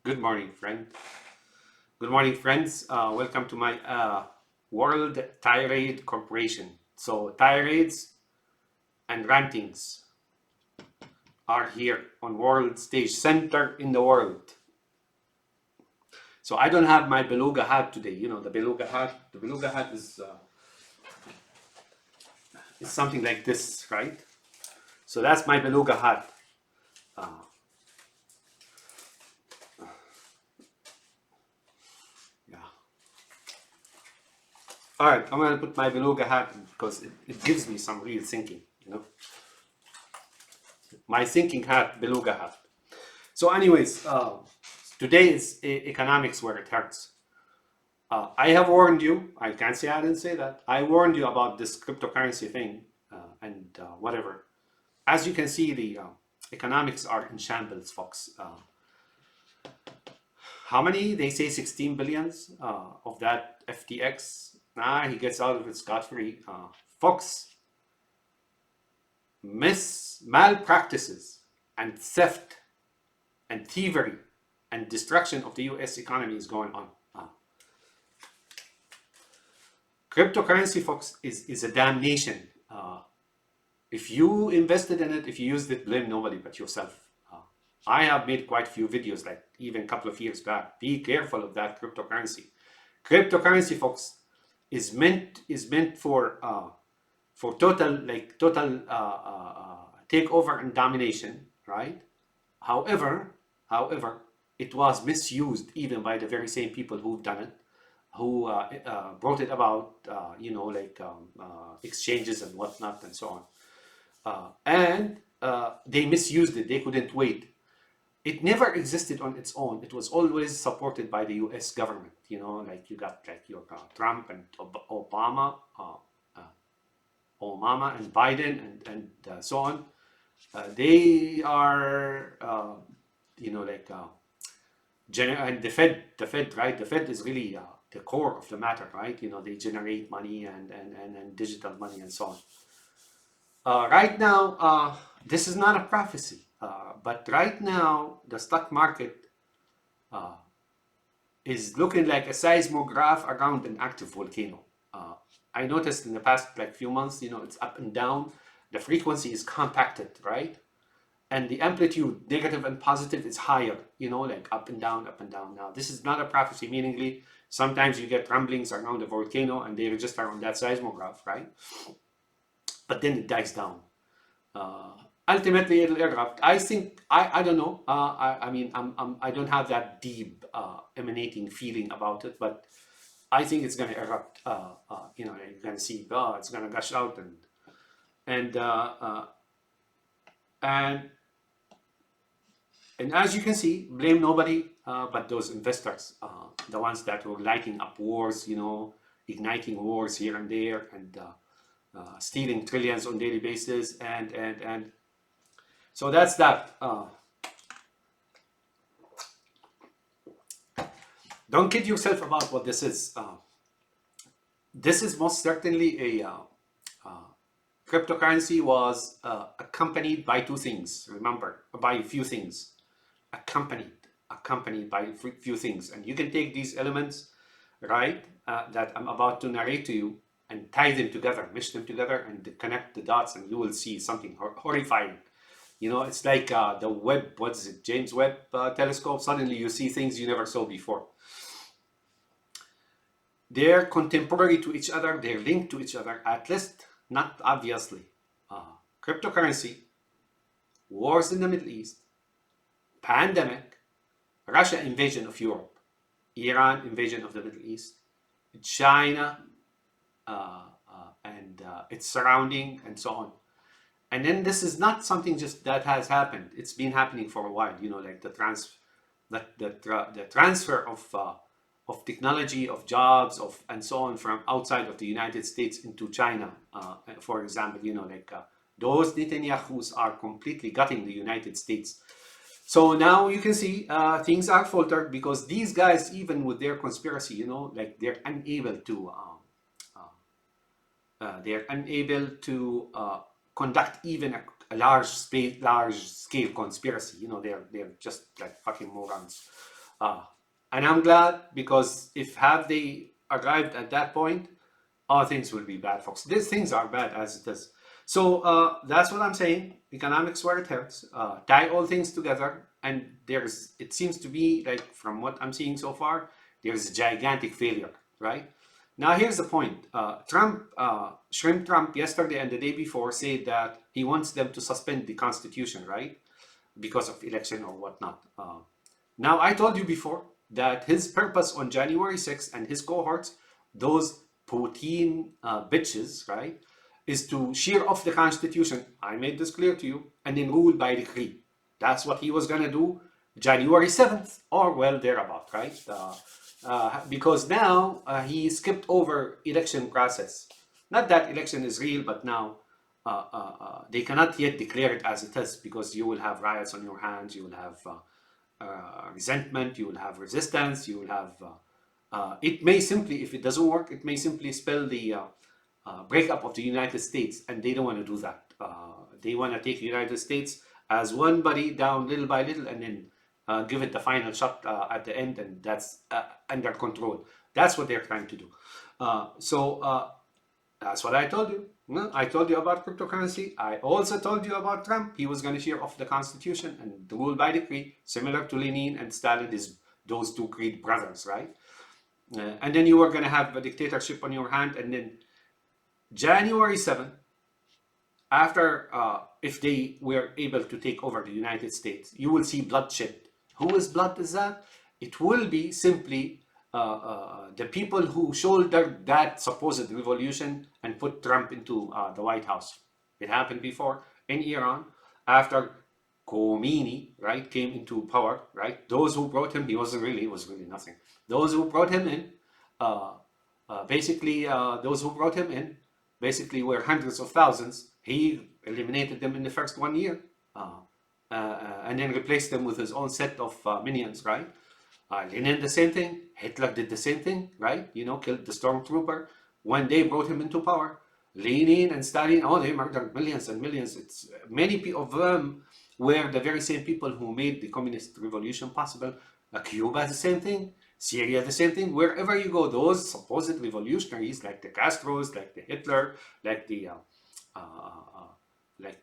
Good morning, friend. Good morning, friends. Welcome to my World Tirade Corporation. So, tirades and rantings are here on world stage, center in the world. So, I don't have my beluga hat today. You know, the beluga hat. The beluga hat is something like this, right? So, that's my beluga hat. Yeah. All right, I'm gonna put my beluga hat because it gives me some real thinking. You know, my thinking hat, beluga hat. So, anyways, today is economics where it hurts. I have warned you. I can't say I didn't say that. I warned you about this cryptocurrency thing and whatever. As you can see, the economics are in shambles, folks. How many? They say 16 billions of that FTX. He gets out of it scot-free. Folks, malpractices and theft and thievery and destruction of the US economy is going on. Cryptocurrency, folks, is a damnation. If you invested in it, if you used it, blame nobody but yourself. I have made quite a few videos, like even a couple of years back. Be careful of that cryptocurrency. Cryptocurrency, folks, is meant for total takeover and domination, right? However, it was misused even by the very same people who've done it, who brought it about, exchanges and whatnot and so on. And they misused it. They couldn't wait. It never existed on its own. It was always supported by the US government. You know, like you got like your Trump and Obama and Biden and so on. They are, and the Fed, right? The Fed is really the core of the matter, right? You know, they generate money and digital money and so on. Right now, this is not a prophecy, but right now the stock market is looking like a seismograph around an active volcano. I noticed in the past few months, you know, it's up and down. The frequency is compacted, right? And the amplitude, negative and positive, is higher, you know, like up and down, up and down. Now, this is not a prophecy, meaningly, sometimes you get rumblings around the volcano and they register on that seismograph, right? But then it dies down. Ultimately, it'll erupt. I think, I don't know. I mean, I don't have that deep emanating feeling about it, but I think it's going to erupt. You know, you're going to see, it's going to gush out and as you can see, blame nobody but those investors, the ones that were lighting up wars, you know, igniting wars here and there, and stealing trillions on a daily basis, and so that's that. Don't kid yourself about what this is. This is most certainly a cryptocurrency was accompanied by two things. Remember, by a few things. Accompanied by a few things, and you can take these elements, right, that I'm about to narrate to you, and tie them together, mesh them together, and connect the dots, and you will see something horrifying. You know, it's like the Webb, what is it, James Webb telescope. Suddenly you see things you never saw before. They're contemporary to each other, they're linked to each other, at least not obviously. Cryptocurrency, wars in the Middle East, pandemic, Russia invasion of Europe, Iran invasion of the Middle East, China and its surrounding, and so on. And then this is not something just that has happened. It's been happening for a while. You know, like the transfer of technology, of jobs, and so on from outside of the United States into China, for example. You know, like those Netanyahus are completely gutting the United States. So now you can see things are faltered because these guys, even with their conspiracy, you know, like they're unable to conduct even a large scale conspiracy. You know, they're just like fucking morons. Uh, and I'm glad, because if have they arrived at that point, all things will be bad, folks. These things are bad as it is. So that's what I'm saying. Economics where it hurts. Tie all things together, and it seems to be like, from what I'm seeing so far, there's a gigantic failure, right? Now here's the point. Shrimp Trump yesterday and the day before said that he wants them to suspend the Constitution, right? Because of election or whatnot. Now, I told you before that his purpose on January 6th and his cohorts, those Putin bitches, right, is to shear off the Constitution. I made this clear to you, and then rule by decree. That's what he was going to do January 7th, or well, thereabout, right? Because now he skipped over election process. Not that election is real, but now they cannot yet declare it as it is, because you will have riots on your hands, you will have resentment, you will have resistance, you will have it may simply, if it doesn't work, it may simply spell the breakup of the United States, and they don't want to do that. They want to take the United States as one body down little by little, and then give it the final shot at the end, and that's under control. That's what they're trying to do. So that's what I told you. I told you about cryptocurrency. I also told you about Trump. He was going to shear off the Constitution and rule by decree, similar to Lenin and Stalin, those two great brothers, right? And then you were going to have a dictatorship on your hand. And then January 7th, after, if they were able to take over the United States, you will see bloodshed. Whose blood is that? It will be simply the people who shouldered that supposed revolution and put Trump into the White House. It happened before in Iran, after Khomeini, right, came into power, right? Those who brought him, he was really nothing. Those who brought him in, those who brought him in, basically were hundreds of thousands. He eliminated them in the first 1 year, and then replaced them with his own set of minions, right? Lenin, the same thing. Hitler did the same thing, right? You know, killed the stormtrooper when they brought him into power. Lenin and Stalin, they murdered millions and millions. It's many of them were the very same people who made the communist revolution possible. Cuba, the same thing. Syria, the same thing. Wherever you go, those supposed revolutionaries, like the Castros, like the Hitler, like the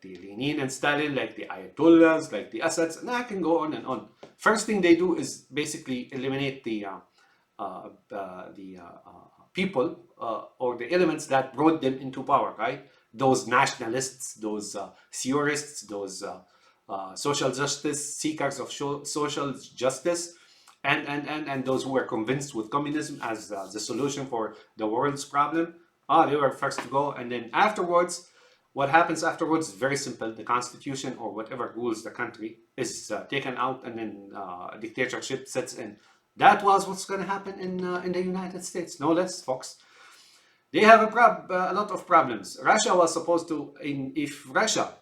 Lenin and Stalin, like the Ayatollahs, like the Assads, and I can go on and on. First thing they do is basically eliminate the people or the elements that brought them into power, right? Those nationalists, those theorists, those social justice seekers of social justice, and those who were convinced with communism as the solution for the world's problem. They were first to go, and then afterwards, what happens afterwards is very simple. The constitution or whatever rules the country is taken out, and then dictatorship sets in. That was what's going to happen in the United States, no less, folks. They have a lot of problems. Russia was supposed to, if Russia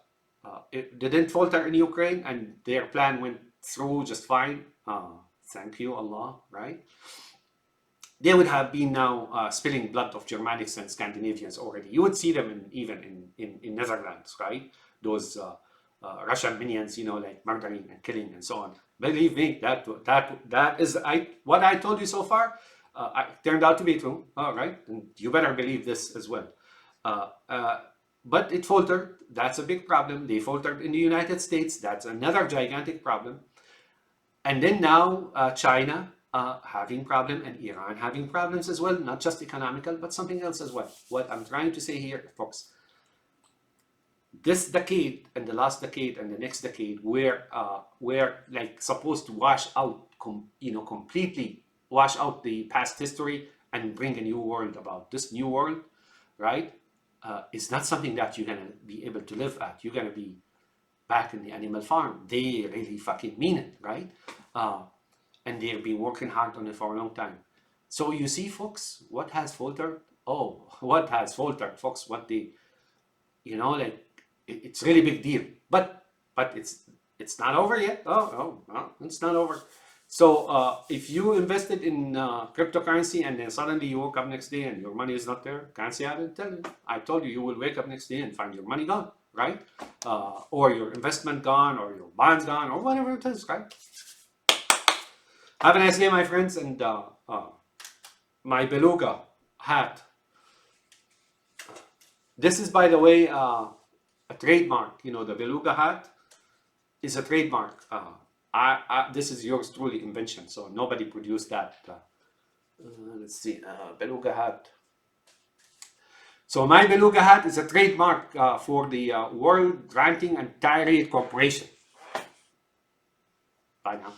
it didn't falter in Ukraine and their plan went through just fine, thank you, Allah, right? They would have been now spilling blood of Germanics and Scandinavians already. You would see them even in Netherlands, right? Those Russian minions, like murdering and killing and so on. Believe me, that is what I told you so far. Turned out to be true. All right, and you better believe this as well. But it faltered. That's a big problem. They faltered in the United States. That's another gigantic problem. And then now China having problem, and Iran having problems as well, not just economical, but something else as well. What I'm trying to say here, folks, this decade and the last decade and the next decade, we're like supposed to wash out, completely wash out the past history and bring a new world about. This new world, right? It's not something that you're gonna be able to live at. You're gonna be back in the animal farm. They really fucking mean it, right? And they've been working hard on it for a long time. So you see, folks, what has faltered? What has faltered, folks? It's really big deal. But it's not over yet. It's not over. So if you invested in cryptocurrency and then suddenly you woke up next day and your money is not there, can't say I didn't tell you. I told you, you will wake up next day and find your money gone, right? Or your investment gone, or your bonds gone, or whatever it is, right? Have a nice day, my friends, and my beluga hat. This is, by the way, a trademark. You know, the beluga hat is a trademark. This is yours truly invention, so nobody produced that. Let's see, beluga hat. So my beluga hat is a trademark for the World Ranting and Tirade Corporation. Bye now.